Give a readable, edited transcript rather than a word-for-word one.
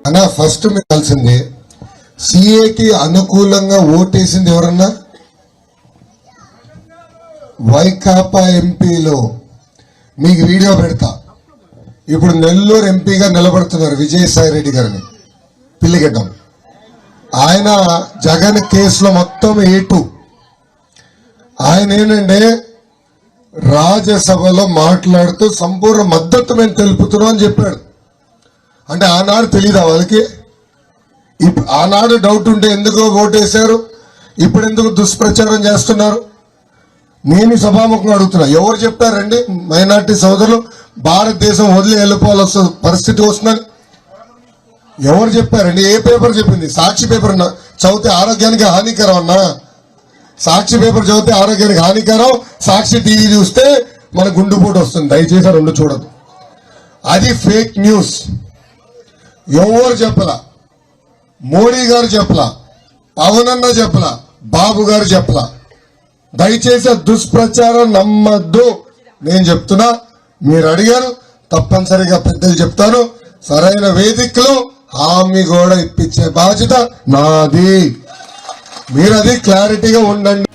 అన్నా ఫస్ట్ మీకు తెలిసింది సిఏకి అనుకూలంగా ఓటేసింది ఎవరన్నా? వైకాపా ఎంపీలో మీకు వీడియో పెడతా. ఇప్పుడు నెల్లూరు ఎంపీగా నిలబడుతున్నారు విజయసాయి రెడ్డి గారిని, పిల్లిగడ్డం. ఆయన జగన్ కేసులో మొత్తం ఏటు. ఆయన ఏంటంటే రాజ్యసభలో మాట్లాడుతూ సంపూర్ణ మద్దతు మేము తెలుపుతున్నాం అని చెప్పాడు. అంటే ఆనాడు తెలీదా వాళ్ళకి? ఆనాడు డౌట్ ఉంటే ఎందుకు ఓటేశారు, ఇప్పుడు ఎందుకు దుష్ప్రచారం చేస్తున్నారు? నేను సభాముఖంగా అడుగుతున్నా, ఎవరు చెప్పారండి మైనార్టీ సోదరులు భారతదేశం వదిలి వెళ్ళిపోవాల్సిన పరిస్థితి వస్తుందని? ఎవరు చెప్పారండి? ఏ పేపర్ చెప్పింది? సాక్షి పేపర్ చదివితే ఆరోగ్యానికి హానికరం అన్నా. సాక్షి పేపర్ చదివితే ఆరోగ్యానికి హానికరం, సాక్షి టీవీ చూస్తే మన గుండెపోటు వస్తుంది. దయచేసి రెండు చూడదు. అది ఫేక్ న్యూస్. ఎవరు చెప్పలా, మోడీ గారు చెప్పలా, పవన్ అన్న చెప్పలా, బాబు గారు చెప్పలా. దయచేసి దుష్ప్రచారం నమ్మద్దు. నేను చెప్తున్నా, మీరు అడిగారు, తప్పనిసరిగా పెద్దలు చెప్తాను. సరైన వేదికలో హామీ కూడా ఇప్పించే బాధ్యత నాది. మీరు అది క్లారిటీగా ఉండండి.